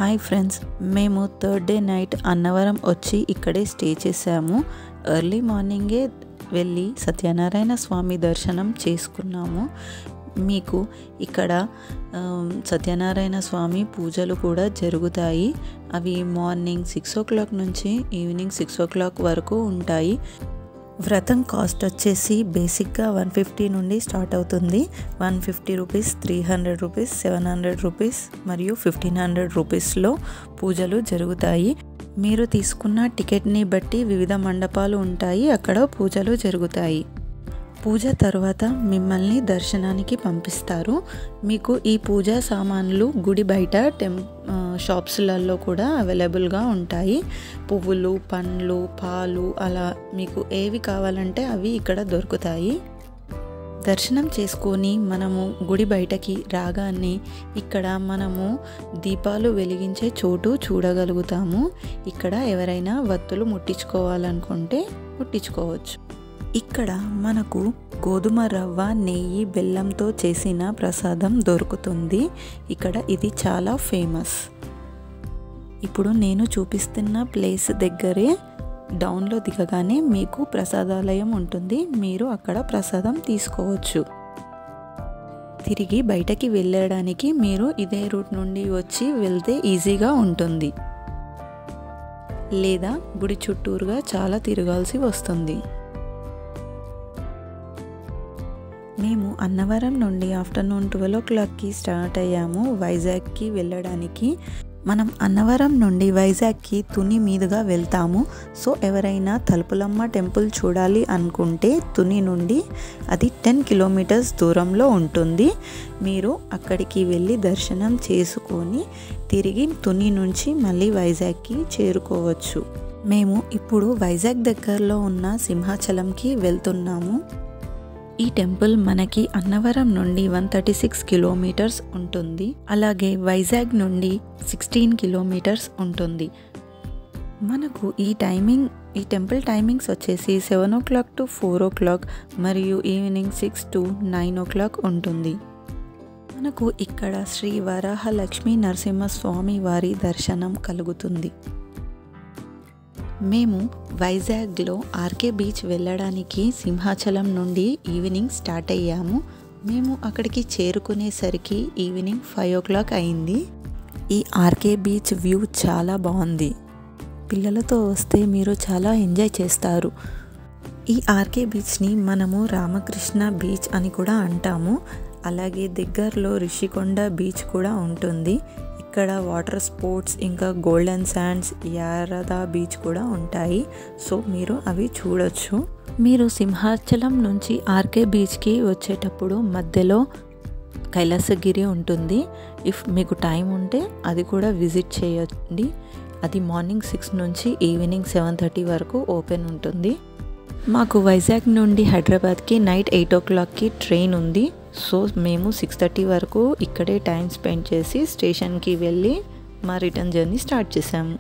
Hi friends, మేము third day night Annavaram వచ్చి ఇక్కడే స్టే చేసాము. ఎర్లీ మార్నింగే వెళ్ళి సత్యనారాయణ స్వామి దర్శనం చేసుకున్నాము. మీకు ఇక్కడ సత్యనారాయణ స్వామి పూజలు కూడా జరుగుతాయి. అవి మార్నింగ్ 6 o'clock నుంచి ఈవినింగ్ 6 o'clock వరకు ఉంటాయి. వ్రతం కాస్ట్ వచ్చేసి బేసిక్గా 150 నుండి స్టార్ట్ అవుతుంది. 150 రూపీస్, 300 రూపీస్, 700 రూపీస్ మరియు 1500 రూపీస్లో పూజలు జరుగుతాయి. మీరు తీసుకున్న టికెట్ని బట్టి వివిధ మండపాలు ఉంటాయి, అక్కడ పూజలు జరుగుతాయి. పూజ తర్వాత మిమ్మల్ని దర్శనానికి పంపిస్తారు. మీకు ఈ పూజా సామాన్లు గుడి బయట షాప్స్లలో కూడా అవైలబుల్గా ఉంటాయి. పువ్వులు, పండ్లు, పాలు, అలా మీకు ఏవి కావాలంటే అవి ఇక్కడ దొరుకుతాయి. దర్శనం చేసుకొని మనము గుడి బయటకి రాగానే ఇక్కడ మనము దీపాలు వెలిగించే చోటు చూడగలుగుతాము. ఇక్కడ ఎవరైనా వత్తులు ముట్టించుకోవాలనుకుంటే ముట్టించుకోవచ్చు. ఇక్కడ మనకు గోధుమ రవ్వ, నెయ్యి, బెల్లంతో చేసిన ప్రసాదం దొరుకుతుంది. ఇక్కడ ఇది చాలా ఫేమస్. ఇప్పుడు నేను చూపిస్తున్న ప్లేస్ దగ్గరే డౌన్లో దిగగానే మీకు ప్రసాదాలయం ఉంటుంది. మీరు అక్కడ ప్రసాదం తీసుకోవచ్చు. తిరిగి బయటకి వెళ్ళడానికి మీరు ఇదే రూట్ నుండి వచ్చి వెళ్తే ఈజీగా ఉంటుంది, లేదా గుడి చుట్టూరుగా చాలా తిరగాల్సి వస్తుంది. మేము అన్నవరం నుండి ఆఫ్టర్నూన్ 12 o'clockకి స్టార్ట్ అయ్యాము వైజాగ్కి వెళ్ళడానికి. మనం అన్నవరం నుండి వైజాగ్కి తుని మీదుగా వెళ్తాము. సో ఎవరైనా తలుపులమ్మ టెంపుల్ చూడాలి అనుకుంటే తుని నుండి అది 10 kilometers దూరంలో ఉంటుంది. మీరు అక్కడికి వెళ్ళి దర్శనం చేసుకొని తిరిగి తుని నుంచి మళ్ళీ వైజాగ్కి చేరుకోవచ్చు. మేము ఇప్పుడు వైజాగ్ దగ్గరలో ఉన్న సింహాచలంకి వెళ్తున్నాము. ఈ టెంపుల్ మనకి అన్నవరం నుండి 136 kilometers ఉంటుంది. అలాగే వైజాగ్ నుండి 16 kilometers ఉంటుంది. మనకు ఈ టెంపుల్ టైమింగ్స్ వచ్చేసి 7 o'clock to 4 o'clock మరియు ఈవినింగ్ 6 to 9 o'clock ఉంటుంది. మనకు ఇక్కడ శ్రీ వరాహ లక్ష్మీ నరసింహస్వామి వారి దర్శనం కలుగుతుంది. మేము వైజాగ్లో ఆర్కే బీచ్ వెళ్ళడానికి సింహాచలం నుండి ఈవినింగ్ స్టార్ట్ అయ్యాము. మేము అక్కడికి చేరుకునేసరికి ఈవినింగ్ 5 o'clock అయింది. ఈ ఆర్కే బీచ్ వ్యూ చాలా బాగుంది. పిల్లలతో వస్తే మీరు చాలా ఎంజాయ్ చేస్తారు. ఈ ఆర్కే బీచ్ని మనము రామకృష్ణ బీచ్ అని కూడా అంటాము. అలాగే దగ్గరలో రిషికొండ బీచ్ కూడా ఉంటుంది. ఇక్కడ వాటర్ స్పోర్ట్స్, ఇంకా గోల్డెన్ శాండ్స్, యారదా బీచ్ కూడా ఉంటాయి. సో మీరు అవి చూడొచ్చు. మీరు సింహాచలం నుంచి ఆర్కే బీచ్కి వచ్చేటప్పుడు మధ్యలో కైలాసగిరి ఉంటుంది. ఇఫ్ మీకు టైం ఉంటే అది కూడా విజిట్ చేయండి. అది మార్నింగ్ 6 నుంచి ఈవినింగ్ 7:30 వరకు ఓపెన్ ఉంటుంది. మాకు వైజాగ్ నుండి హైదరాబాద్కి నైట్ 8 o'clockకి ట్రైన్ ఉంది. సో మేము 6:30 వరకు ఇక్కడే టైం స్పెండ్ చేసి స్టేషన్కి వెళ్ళి మా రిటర్న్ జర్నీ స్టార్ట్ చేసాము.